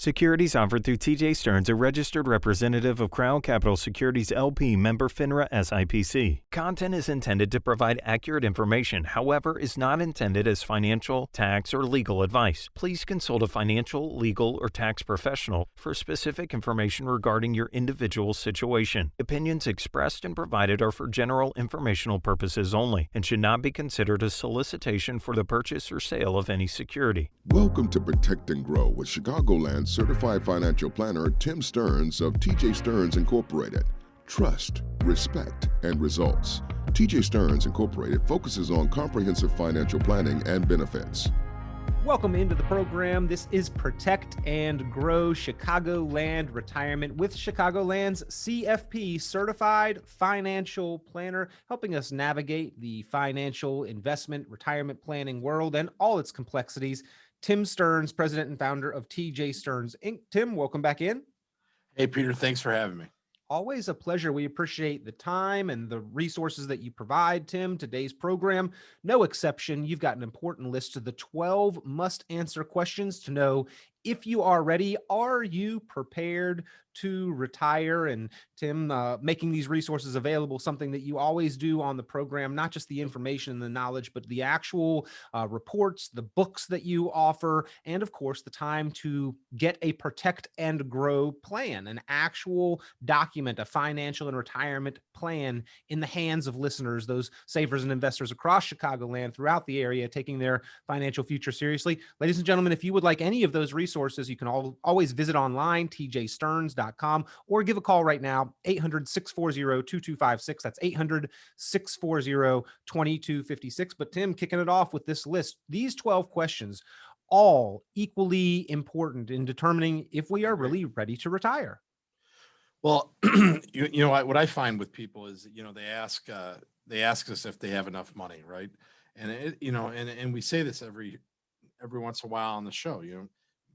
Securities offered through TJ Stearns, a registered representative of Crown Capital Securities LP, member FINRA SIPC. Content is intended to provide accurate information, however, is not intended as financial, tax, or legal advice. Please consult a financial, legal, or tax professional for specific information regarding your individual situation. Opinions expressed and provided are for general informational purposes only and should not be considered a solicitation for the purchase or sale of any security. Welcome to Protect and Grow with Chicagoland certified financial planner Tim Stearns of TJ Stearns Incorporated. Trust, respect, and results. TJ Stearns Incorporated focuses on comprehensive financial planning and benefits. Welcome into the program. This is Protect and Grow Chicagoland Retirement with Chicagoland's CFP Certified Financial Planner, helping us navigate the financial investment retirement planning world and all its complexities. Tim Stearns, president and founder of TJ Stearns Inc. Tim, welcome back in. Hey, Peter, thanks for having me. Always a pleasure. We appreciate the time and the resources that you provide, Tim. Today's program, no exception. You've got an important list of the 12 must-answer questions to know if you are ready. Are you prepared to retire? And Tim, making these resources available, something that you always do on the program, not just the information and the knowledge, but the actual reports, the books that you offer, and of course, the time to get a Protect and Grow plan, an actual document, a financial and retirement plan in the hands of listeners, those savers and investors across Chicagoland, throughout the area, taking their financial future seriously. Ladies and gentlemen, if you would like any of those resources, you can always visit online, tjstearns.com, or give a call right now, 800-640-2256. That's 800-640-2256. But Tim, kicking it off with this list, these 12 questions, all equally important in determining if we are really ready to retire. Well, you know what I find with people is, they ask us if they have enough money, right? And and we say this every once in a while on the show.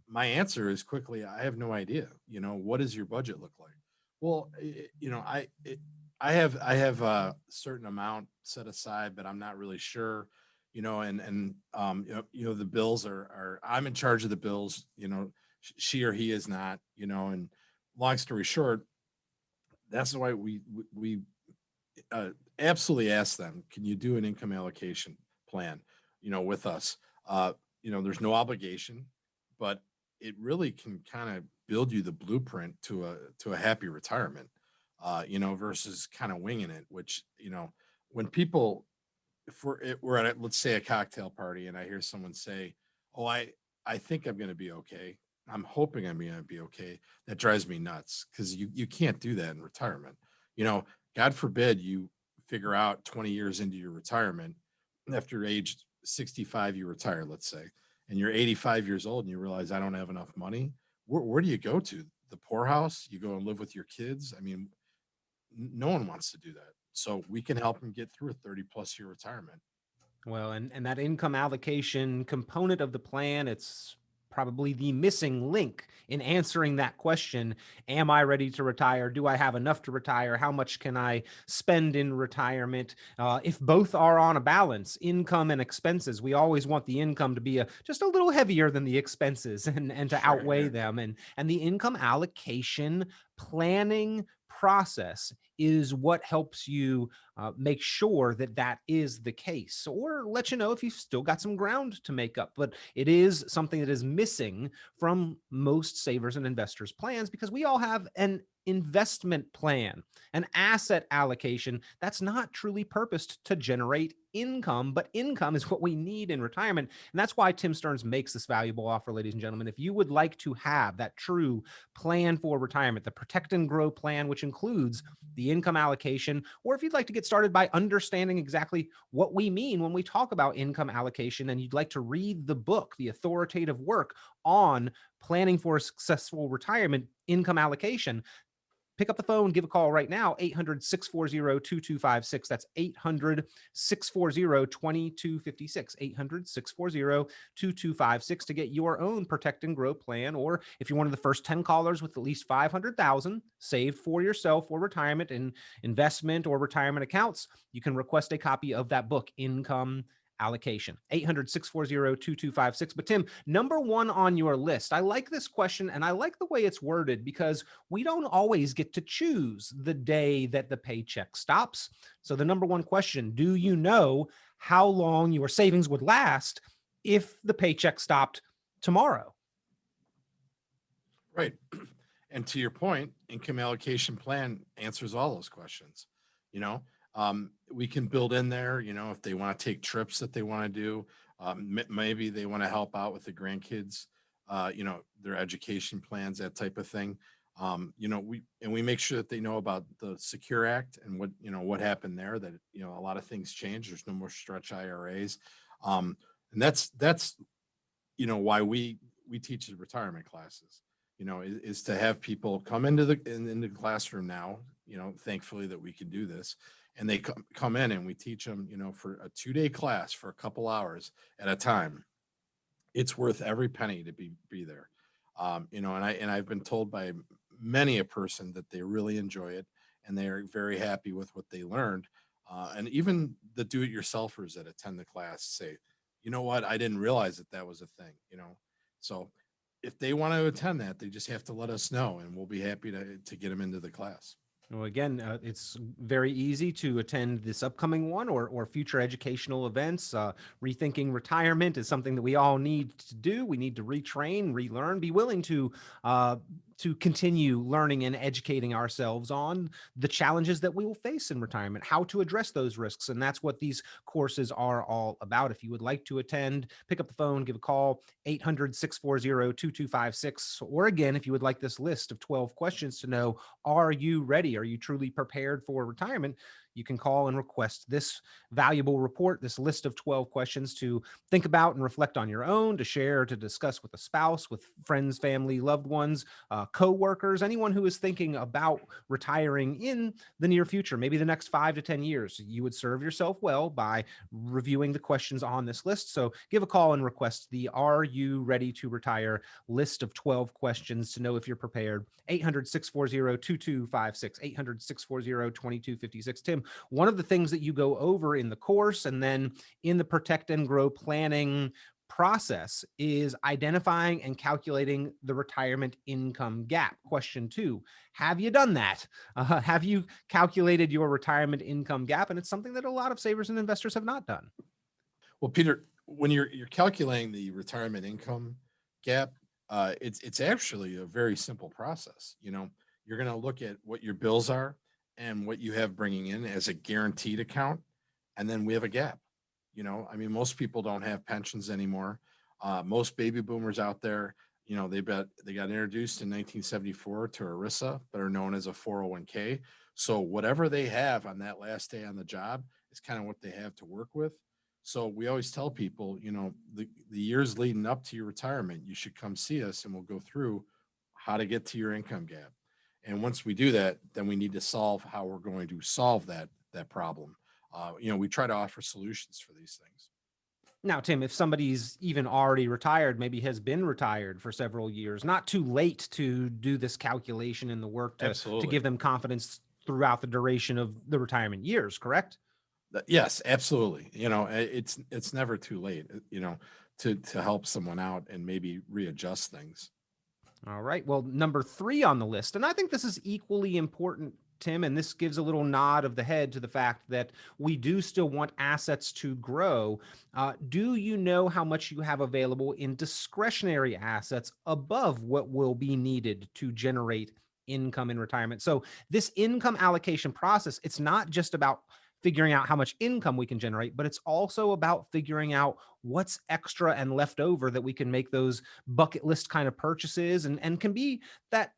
My answer is quickly, I have no idea. What does your budget look like? Well, I have a certain amount set aside, but I'm not really sure. The bills are I'm in charge of the bills. She or he is not. And long story short, that's why we absolutely ask them, can you do an income allocation plan, with us? There's no obligation, but it really can kind of build you the blueprint to a happy retirement, versus kind of winging it, which, when people, if we're at, let's say, a cocktail party and I hear someone say, oh, I think I'm going to be okay. I'm hoping I'm going to be okay. That drives me nuts, because you can't do that in retirement. God forbid you figure out 20 years into your retirement, after age 65, you retire, let's say, and you're 85 years old and you realize I don't have enough money. Where do you go to? The poorhouse? You go and live with your kids? I mean, no one wants to do that. So we can help them get through a 30+ year retirement. Well, and that income allocation component of the plan, it's probably the missing link in answering that question. Am I ready to retire? Do I have enough to retire? How much can I spend in retirement? If both are on a balance, income and expenses, we always want the income to be just a little heavier than the expenses and to outweigh them. And the income allocation planning process is what helps you make sure that is the case, or let you know if you've still got some ground to make up. But it is something that is missing from most savers and investors' plans, because we all have an investment plan, an asset allocation that's not truly purposed to generate income, but income is what we need in retirement. And that's why Tim Stearns makes this valuable offer, ladies and gentlemen. If you would like to have that true plan for retirement, the Protect and Grow plan, which includes the income allocation, or if you'd like to get started by understanding exactly what we mean when we talk about income allocation, and you'd like to read the book, the authoritative work on planning for a successful retirement, income allocation, pick up the phone, give a call right now, 800-640-2256. That's 800-640-2256, 800-640-2256 to get your own Protect and Grow plan. Or if you're one of the first 10 callers with at least $500,000 saved for yourself or retirement in investment or retirement accounts, you can request a copy of that book, Income allocation. 800-640-2256. But Tim, number one on your list, I like this question and I like the way it's worded because we don't always get to choose the day that the paycheck stops. So the number one question, do you know how long your savings would last if the paycheck stopped tomorrow? Right. And to your point, income allocation plan answers all those questions. You know, we can build in there, if they want to take trips that they want to do, maybe they want to help out with the grandkids, their education plans, that type of thing. We make sure that they know about the Secure Act and what happened there, that, a lot of things change. There's no more stretch IRAs. And that's why we teach the retirement classes, is to have people come into the classroom now, thankfully that we can do this, and they come in and we teach them, for a 2-day class for a couple hours at a time. It's worth every penny to be there. And I've been told by many a person that they really enjoy it and they are very happy with what they learned. And even the do-it-yourselfers that attend the class say, you know what, I didn't realize that was a thing, So if they want to attend that, they just have to let us know and we'll be happy to get them into the class. Well, again, it's very easy to attend this upcoming one or future educational events. Rethinking retirement is something that we all need to do. We need to retrain, relearn, be willing to continue learning and educating ourselves on the challenges that we will face in retirement, how to address those risks. And that's what these courses are all about. If you would like to attend, pick up the phone, give a call, 800-640-2256. Or again, if you would like this list of 12 questions to know, are you ready? Are you truly prepared for retirement? You can call and request this valuable report, this list of 12 questions to think about and reflect on your own, to share, to discuss with a spouse, with friends, family, loved ones, co-workers, anyone who is thinking about retiring in the near future, maybe the next 5 to 10 years. You would serve yourself well by reviewing the questions on this list. So give a call and request the Are You Ready to Retire list of 12 questions to know if you're prepared. 800-640-2256, 800-640-2256. Tim, one of the things that you go over in the course and then in the Protect and Grow planning process is identifying and calculating the retirement income gap. Question 2, have you done that? Have you calculated your retirement income gap? And it's something that a lot of savers and investors have not done. Well, Peter, when you're calculating the retirement income gap, it's actually a very simple process. You're going to look at what your bills are and what you have bringing in as a guaranteed account. And then we have a gap. Most people don't have pensions anymore. Most baby boomers out there, they got introduced in 1974 to ERISA, better known as a 401k. So whatever they have on that last day on the job is kind of what they have to work with. So we always tell people, the years leading up to your retirement, you should come see us and we'll go through how to get to your income gap. And once we do that, then we need to solve how we're going to solve that problem. We try to offer solutions for these things. Now, Tim, if somebody's even already retired, maybe has been retired for several years, not too late to do this calculation and the work to give them confidence throughout the duration of the retirement years, correct? Yes, absolutely. It's never too late, to help someone out and maybe readjust things. All right. Well, number 3 on the list, and I think this is equally important, Tim, and this gives a little nod of the head to the fact that we do still want assets to grow. Do you know how much you have available in discretionary assets above what will be needed to generate income in retirement? So this income allocation process, it's not just about figuring out how much income we can generate, but it's also about figuring out what's extra and left over that we can make those bucket list kind of purchases and can be that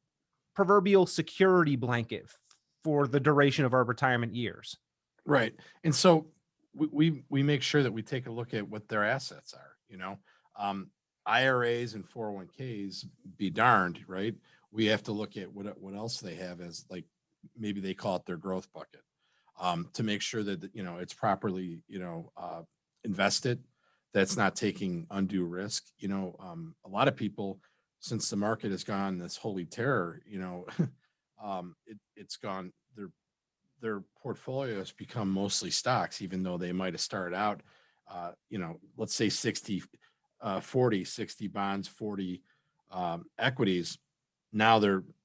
proverbial security blanket for the duration of our retirement years. Right. And so we make sure that we take a look at what their assets are, IRAs and 401ks be darned, right? We have to look at what else they have as, like, maybe they call it their growth bucket, to make sure that, it's properly, invested, that's not taking undue risk. A lot of people, since the market has gone this holy terror, it's gone, their portfolio has become mostly stocks, even though they might have started out let's say 60, 40, 60 bonds, 40 equities. Now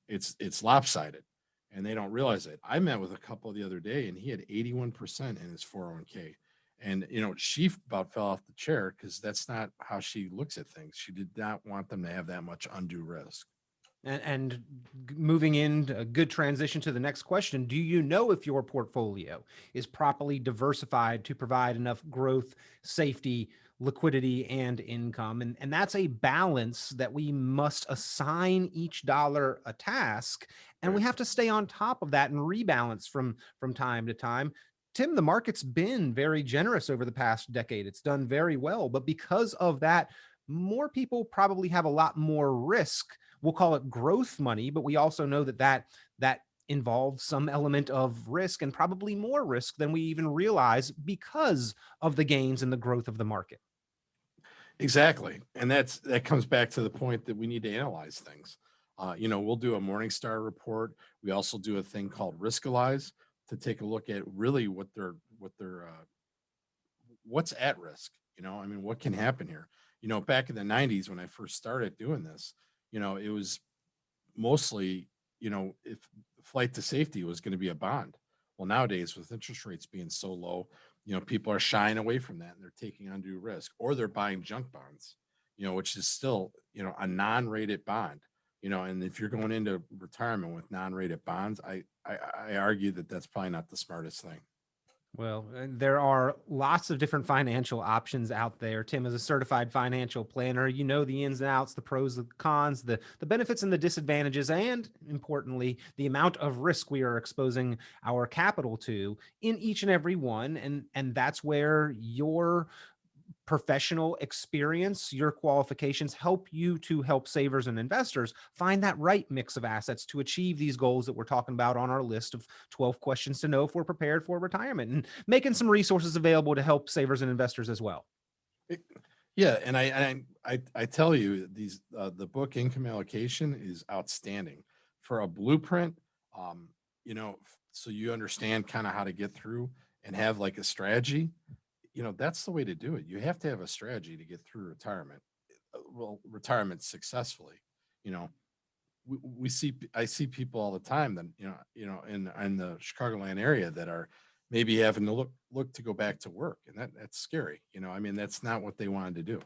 it's lopsided and they don't realize it. I met with a couple the other day and he had 81% in his 401k. And, she about fell off the chair because that's not how she looks at things. She did not want them to have that much undue risk. And moving in, a good transition to the next question. Do you know if your portfolio is properly diversified to provide enough growth, safety, liquidity, and income? And that's a balance that we must assign each dollar a task. And we Right. have to stay on top of that and rebalance from time to time. Tim, the market's been very generous over the past decade. It's done very well. But because of that, more people probably have a lot more risk. We'll call it growth money, but we also know that involves some element of risk and probably more risk than we even realize because of the gains and the growth of the market. Exactly. And that comes back to the point that we need to analyze things. We'll do a Morningstar report. We also do a thing called Riskalyze to take a look at really what's at risk. What can happen here? Back in the 90s when I first started doing this, it was mostly, if flight to safety was going to be a bond. Well, nowadays with interest rates being so low, people are shying away from that and they're taking undue risk, or they're buying junk bonds, which is still, a non-rated bond, and if you're going into retirement with non-rated bonds, I argue that that's probably not the smartest thing. Well, there are lots of different financial options out there. Tim is a certified financial planner. You know the ins and outs, the pros, the cons, the benefits and the disadvantages, and importantly, the amount of risk we are exposing our capital to in each and every one. And that's where your professional experience, your qualifications help you to help savers and investors find that right mix of assets to achieve these goals that we're talking about on our list of 12 questions to know if we're prepared for retirement, and making some resources available to help savers and investors as well. Yeah, and I tell you, the book Income Allocation is outstanding for a blueprint. So you understand kind of how to get through and have like a strategy. That's the way to do it. You have to have a strategy to get through retirement. Retirement successfully. I see people all the time that in the Chicagoland area that are maybe having to look to go back to work, and that's scary. That's not what they wanted to do.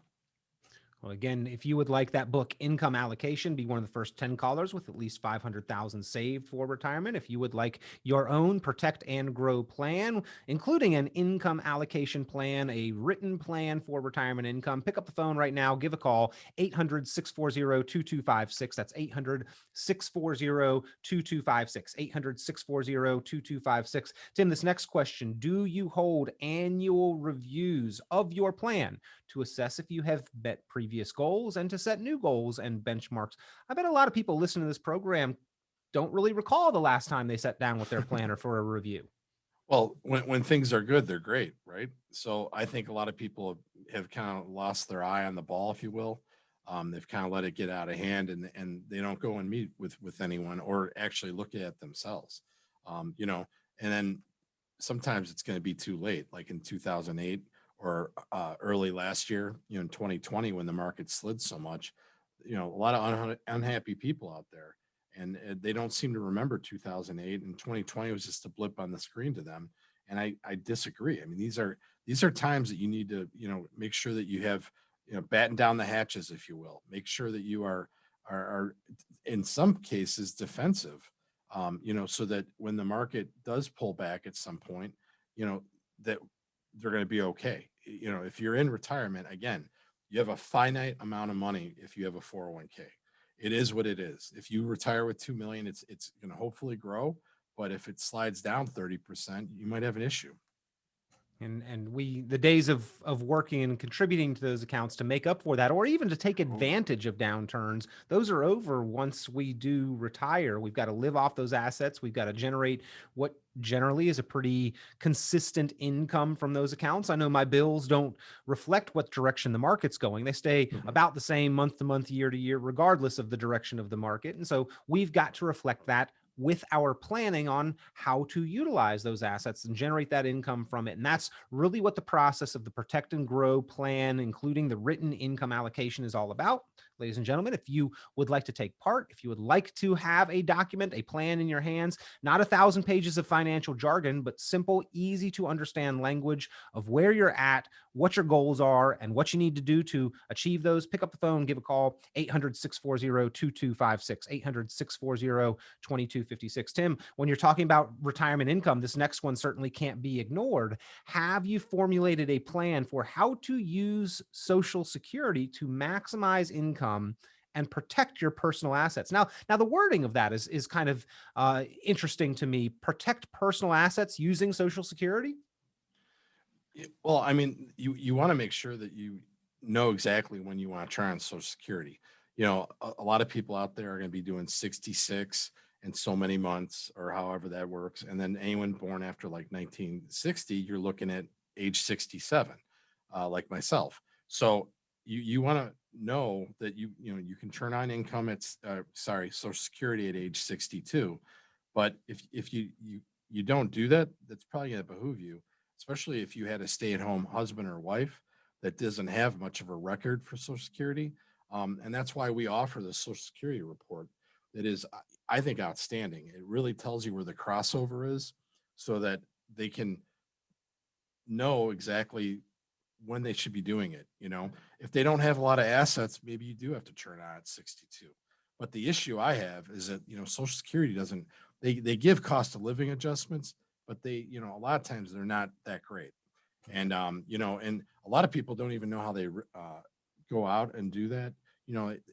Well, again, if you would like that book, Income Allocation, be one of the first 10 callers with at least 500,000 saved for retirement. If you would like your own Protect and Grow plan, including an income allocation plan, a written plan for retirement income, pick up the phone right now, give a call, 800-640-2256. That's 800-640-2256, 800-640-2256. Tim, this next question, do you hold annual reviews of your plan to assess if you have met previous goals and to set new goals and benchmarks? I bet a lot of people listening to this program don't really recall the last time they sat down with their planner for a review. Well, when things are good, they're great, right? So I think a lot of people have kind of lost their eye on the ball, if you will. They've kind of let it get out of hand, and they don't go and meet with anyone or actually look at it themselves. And then sometimes it's going to be too late, like in 2008 or early last year, in 2020, when the market slid so much. A lot of unhappy people out there, and they don't seem to remember 2008, and 2020 was just a blip on the screen to them. And I disagree. These are times that you need to make sure that you have batten down the hatches, if you will. Make sure that you are in some cases defensive, so that when the market does pull back at some point, that they're going to be okay. If you're in retirement, again, you have a finite amount of money. If you have a 401k, it is what it is. If you retire with 2 million, it's going to hopefully grow. But if it slides down 30%, you might have an issue. And the days of working and contributing to those accounts to make up for that, or even to take advantage of downturns, those are over once we do retire. We've got to live off those assets. We've got to generate what generally is a pretty consistent income from those accounts. I know my bills don't reflect what direction the market's going. They stay about the same month to month, year to year, regardless of the direction of the market. And so we've got to reflect that with our planning on how to utilize those assets and generate that income from it. And that's really what the process of the Protect and Grow plan, including the written income allocation, is all about. Ladies and gentlemen, if you would like to take part, if you would like to have a document, a plan in your hands, not 1,000 pages of financial jargon, but simple, easy to understand language of where you're at, what your goals are, and what you need to do to achieve those, pick up the phone, give a call, 800-640-2256, 800-640-2256. Tim, when you're talking about retirement income, this next one certainly can't be ignored. Have you formulated a plan for how to use Social Security to maximize income and protect your personal assets? Now the wording of that is kind of interesting to me. Protect personal assets using Social Security? Well, I mean, you want to make sure that you know exactly when you want to try on Social Security. You know, a lot of people out there are going to be doing 66 and so many months, or however that works. And then anyone born after like 1960, you're looking at age 67, like myself. So you want to know that you can turn on income at Social Security at age 62. But if you don't do that, that's probably going to behoove you, especially if you had a stay-at-home husband or wife that doesn't have much of a record for Social Security. And that's why we offer the Social Security report that is, I think, outstanding. It really tells you where the crossover is so that they can know exactly when they should be doing it. You know, if they don't have a lot of assets, maybe you do have to turn on at 62. But the issue I have is that, Social Security doesn't, they give cost of living adjustments, but they, a lot of times they're not that great. And, and a lot of people don't even know how they go out and do that,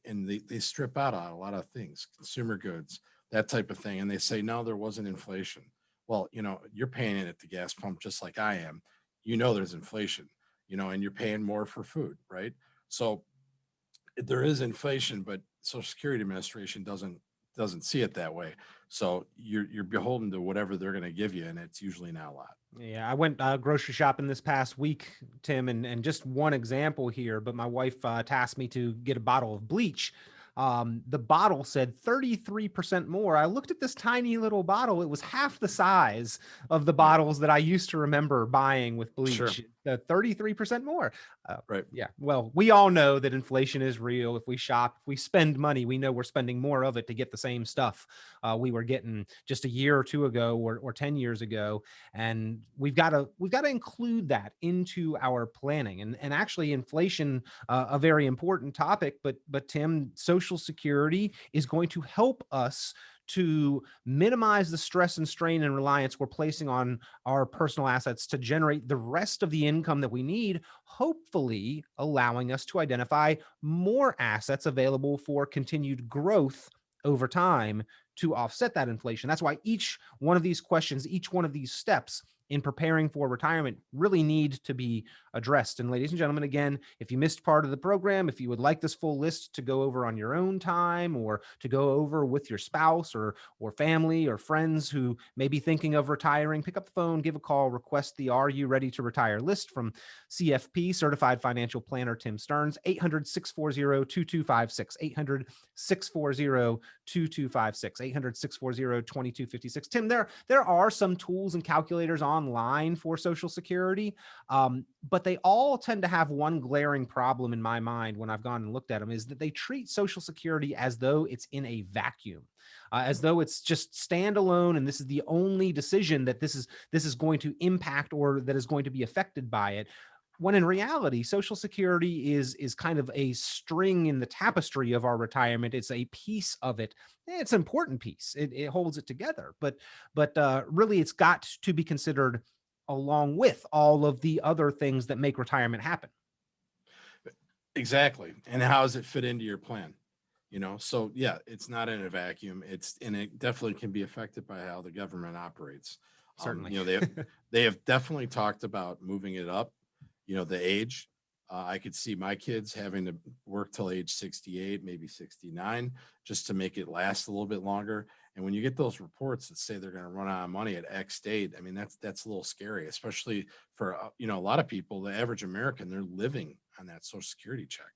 and they strip out on a lot of things, consumer goods, that type of thing. And they say, no, there wasn't inflation. Well, you're paying it at the gas pump just like I am. There's inflation, and you're paying more for food, right? So there is inflation, but Social Security Administration doesn't see it that way. So you're beholden to whatever they're going to give you, and it's usually not a lot. Yeah, I went grocery shopping this past week, Tim, and just one example here, but my wife tasked me to get a bottle of bleach. The bottle said 33% more. I looked at this tiny little bottle. It was half the size of the bottles that I used to remember buying with bleach. Sure. 33% more. Right. Yeah. Well, we all know that inflation is real. If we shop, if we spend money, we know we're spending more of it to get the same stuff we were getting just a year or two ago or 10 years ago. And we've got to include that into our planning. And actually inflation, a very important topic, but Tim, Social Security is going to help us to minimize the stress and strain and reliance we're placing on our personal assets to generate the rest of the income that we need, hopefully allowing us to identify more assets available for continued growth over time to offset that inflation. That's why each one of these questions, each one of these steps in preparing for retirement really need to be addressed. And ladies and gentlemen, again, if you missed part of the program, if you would like this full list to go over on your own time or to go over with your spouse or family or friends who may be thinking of retiring, pick up the phone, give a call, request the Are You Ready to Retire list from CFP, Certified Financial Planner Tim Stearns, 800-640-2256, 800-640-2256, 800-640-2256. Tim, there are some tools and calculators online for Social Security, but they all tend to have one glaring problem in my mind when I've gone and looked at them, is that they treat Social Security as though it's in a vacuum, as though it's just standalone and this is the only decision that this is going to impact or that is going to be affected by it. When in reality, Social Security is kind of a string in the tapestry of our retirement. It's a piece of it. It's an important piece. It holds it together, but really it's got to be considered along with all of the other things that make retirement happen. Exactly. And how does it fit into your plan? So yeah, it's not in a vacuum. And it definitely can be affected by how the government operates. Certainly. They have definitely talked about moving it up, the age. I could see my kids having to work till age 68, maybe 69, just to make it last a little bit longer. And when you get those reports that say they're going to run out of money at X date, I mean, that's a little scary, especially for, a lot of people, the average American, they're living on that Social Security check,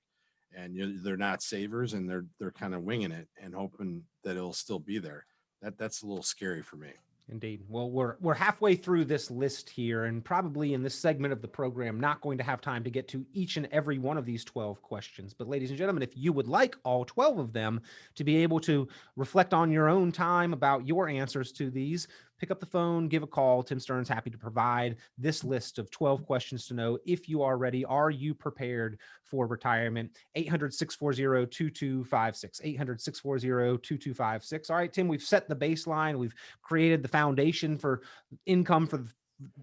and they're not savers, and they're kind of winging it and hoping that it'll still be there. That's a little scary for me. Indeed. Well, we're halfway through this list here, and probably in this segment of the program, not going to have time to get to each and every one of these 12 questions. But ladies and gentlemen, if you would like all 12 of them to be able to reflect on your own time about your answers to these, pick up the phone, give a call. Tim Stearns happy to provide this list of 12 questions to know if you are ready. Are you prepared for retirement? 800-640-2256. 800-640-2256. All right, Tim, we've set the baseline. We've created the foundation for income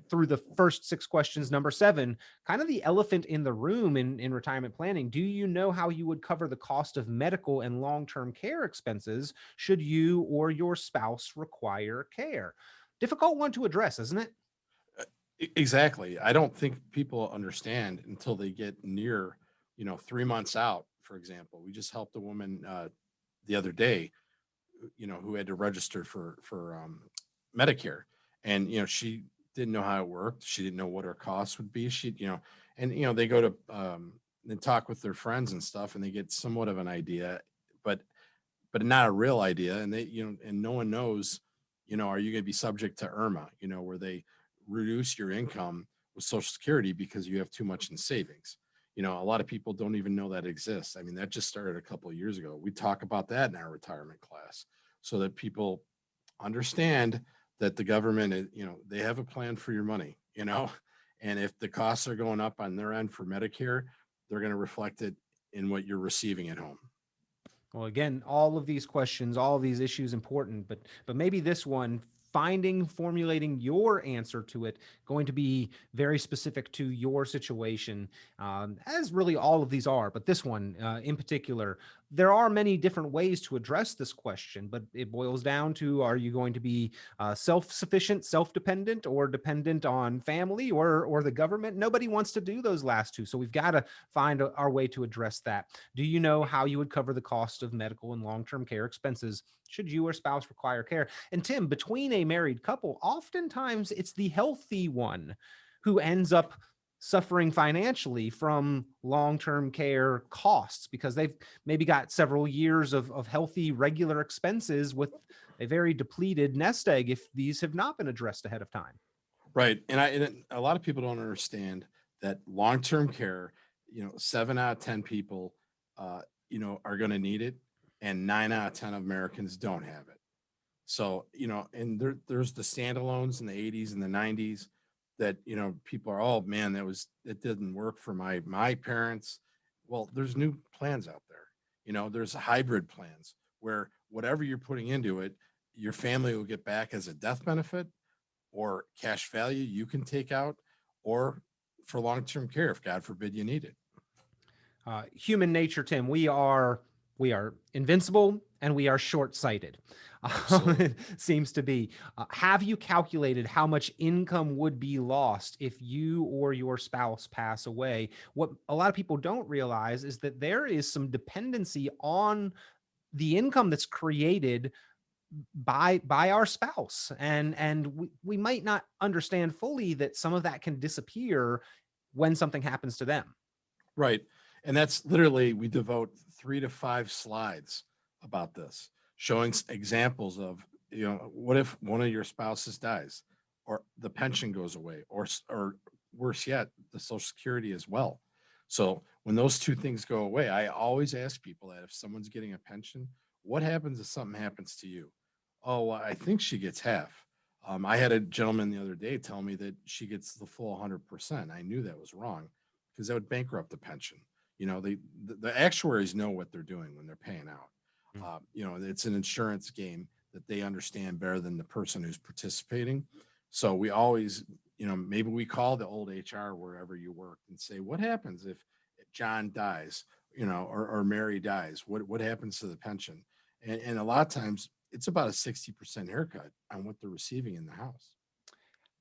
through the first 6 questions. Number 7, kind of the elephant in the room in retirement planning. Do you know how you would cover the cost of medical and long-term care expenses should you or your spouse require care? Difficult one to address, isn't it? Exactly. I don't think people understand until they get near, 3 months out. For example, we just helped a woman the other day, who had to register for Medicare, and she didn't know how it worked. She didn't know what her costs would be. They go to and talk with their friends and stuff, and they get somewhat of an idea, but not a real idea. And and no one knows, are you going to be subject to IRMA, where they reduce your income with Social Security because you have too much in savings. A lot of people don't even know that exists. I mean, that just started a couple of years ago. We talk about that in our retirement class so that people understand that the government, they have a plan for your money, and if the costs are going up on their end for Medicare, they're going to reflect it in what you're receiving at home. Well, again, all of these questions, all of these issues important, but maybe this one, formulating your answer to it, going to be very specific to your situation, as really all of these are. But this one in particular, there are many different ways to address this question, but it boils down to, are you going to be self-sufficient, self-dependent, or dependent on family or the government? Nobody wants to do those last two. So we've got to find our way to address that. Do you know how you would cover the cost of medical and long-term care expenses should you or spouse require care? And Tim, between a married couple, oftentimes it's the healthy one who ends up suffering financially from long-term care costs because they've maybe got several years of healthy, regular expenses with a very depleted nest egg if these have not been addressed ahead of time. Right. And a lot of people don't understand that long-term care, 7 out of 10 people, are going to need it, and 9 out of 10 Americans don't have it. So, and there's the standalones in the 80s and the 90s that, people are, oh man, it didn't work for my parents. Well, there's new plans out there. There's hybrid plans where whatever you're putting into it, your family will get back as a death benefit or cash value you can take out, or for long-term care, if God forbid you need it. Human nature, Tim, we are invincible and we are short-sighted. It seems to be. Have you calculated how much income would be lost if you or your spouse pass away? What a lot of people don't realize is that there is some dependency on the income that's created by our spouse. And we might not understand fully that some of that can disappear when something happens to them. Right. And that's literally, we devote 3 to 5 slides about this, showing examples of, what if one of your spouses dies, or the pension goes away, or worse yet, the Social Security as well. So when those two things go away, I always ask people that if someone's getting a pension, what happens if something happens to you? Oh, well, I think she gets half. I had a gentleman the other day tell me that she gets the full 100%. I knew that was wrong because that would bankrupt the pension. The actuaries know what they're doing when they're paying out. It's an insurance game that they understand better than the person who's participating. So we always, maybe we call the old HR wherever you work and say, what happens if John dies, or Mary dies? What happens to the pension? And a lot of times it's about a 60% haircut on what they're receiving in the house.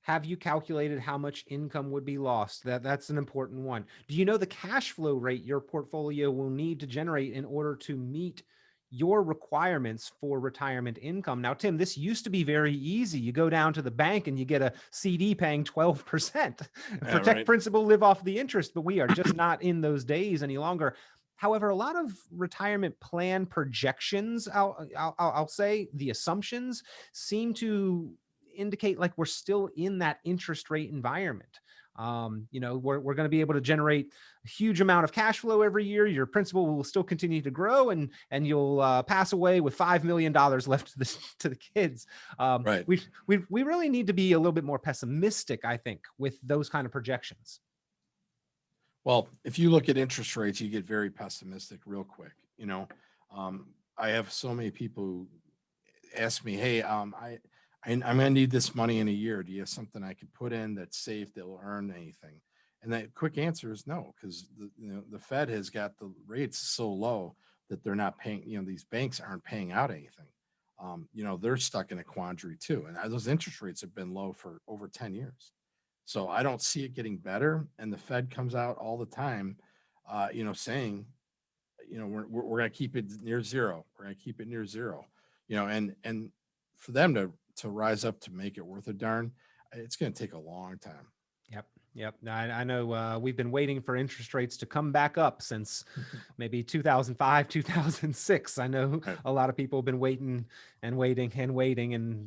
Have you calculated how much income would be lost? That's an important one. Do you know the cash flow rate your portfolio will need to generate in order to meet your requirements for retirement income? Now, Tim, this used to be very easy. You go down to the bank and you get a CD paying 12%. Protect principal, live off the interest, but we are just not in those days any longer. However, a lot of retirement plan projections, I'll say the assumptions seem to indicate like we're still in that interest rate environment. We're going to be able to generate a huge amount of cash flow every year. Your principal will still continue to grow, and you'll pass away with $5 million left to the kids. Right. We really need to be a little bit more pessimistic, I think, with those kind of projections. Well, if you look at interest rates, you get very pessimistic real quick. I have so many people who ask me, "Hey, I'm going to need this money in a year. Do you have something I could put in that's safe that will earn anything?" And the quick answer is no, because the Fed has got the rates so low that they're not paying. These banks aren't paying out anything. They're stuck in a quandary too, and those interest rates have been low for over 10 years. So I don't see it getting better. And the Fed comes out all the time, saying, we're going to keep it near zero. We're going to keep it near zero. And for them to rise up to make it worth a darn, it's going to take a long time. Yep. I know we've been waiting for interest rates to come back up since maybe 2005, 2006. I know a lot of people have been waiting, and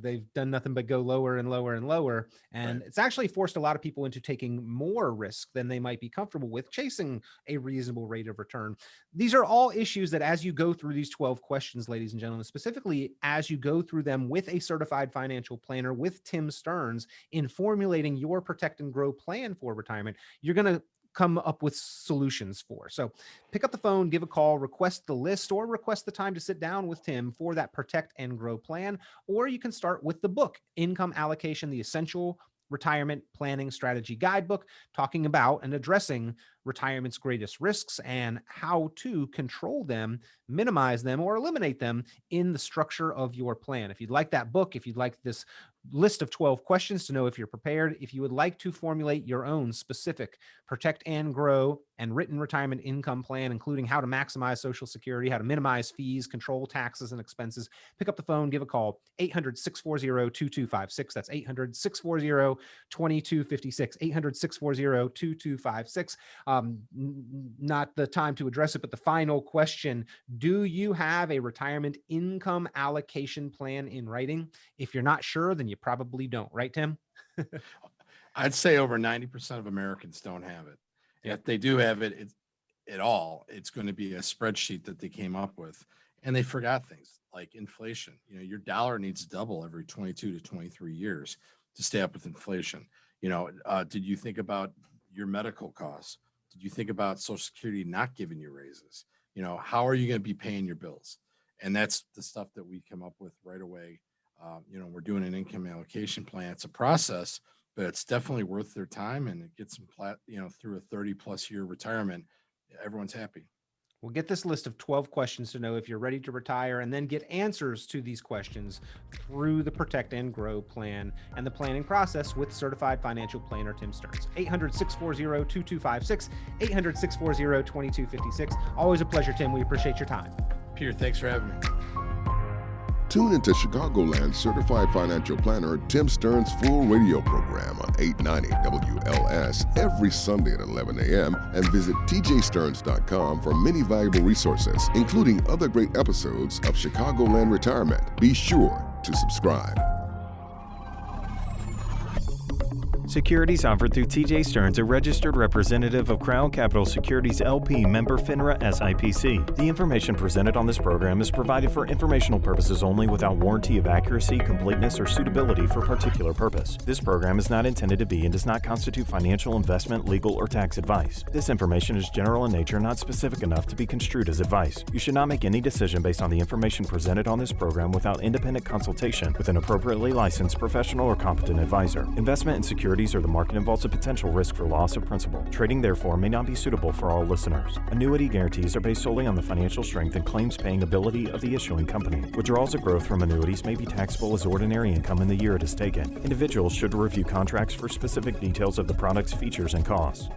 they've done nothing but go lower and lower and lower. And It's actually forced a lot of people into taking more risk than they might be comfortable with, chasing a reasonable rate of return. These are all issues that as you go through these 12 questions, ladies and gentlemen, specifically as you go through them with a certified financial planner, with Tim Stearns, in formulating your protect and grow plan for retirement, you're going to come up with solutions for. So pick up the phone, give a call, request the list, or request the time to sit down with Tim for that protect and grow plan. Or you can start with the book, Income Allocation, the Essential Retirement Planning Strategy Guidebook, talking about and addressing retirement's greatest risks and how to control them, minimize them, or eliminate them in the structure of your plan. If you'd like that book, if you'd like this list of 12 questions to know if you're prepared, if you would like to formulate your own specific protect and grow and written retirement income plan, including how to maximize Social Security, how to minimize fees, control taxes and expenses, pick up the phone, give a call, 800-640-2256. That's 800-640-2256, 800-640-2256. Not the time to address it, but the final question: do you have a retirement income allocation plan in writing? If you're not sure, then you probably don't, right, Tim? I'd say over 90% of Americans don't have it. If they do have it at all, it's going to be a spreadsheet that they came up with, and they forgot things like inflation. Your dollar needs to double every 22 to 23 years to stay up with inflation. Did you think about your medical costs? Did you think about Social Security not giving you raises? How are you going to be paying your bills? And that's the stuff that we come up with right away. We're doing an income allocation plan. It's a process, but it's definitely worth their time, and it gets them through a 30+ year retirement. Everyone's happy. We'll get this list of 12 questions to know if you're ready to retire, and then get answers to these questions through the Protect and Grow plan and the planning process with certified financial planner Tim Stearns. 800-640-2256, 800-640-2256. Always a pleasure, Tim. We appreciate your time. Peter, thanks for having me. Tune into Chicagoland certified financial planner Tim Stearns' full radio program on 890 WLS every Sunday at 11 a.m. and visit tjstearns.com for many valuable resources, including other great episodes of Chicagoland Retirement. Be sure to subscribe. Securities offered through TJ Stearns, a registered representative of Crown Capital Securities LP, member FINRA SIPC. The information presented on this program is provided for informational purposes only, without warranty of accuracy, completeness, or suitability for particular purpose. This program is not intended to be and does not constitute financial, investment, legal, or tax advice. This information is general in nature, not specific enough to be construed as advice. You should not make any decision based on the information presented on this program without independent consultation with an appropriately licensed professional or competent advisor. Investment in securities or the market involves a potential risk for loss of principal. Trading, therefore, may not be suitable for all listeners. Annuity guarantees are based solely on the financial strength and claims-paying ability of the issuing company. Withdrawals of growth from annuities may be taxable as ordinary income in the year it is taken. Individuals should review contracts for specific details of the product's features and costs.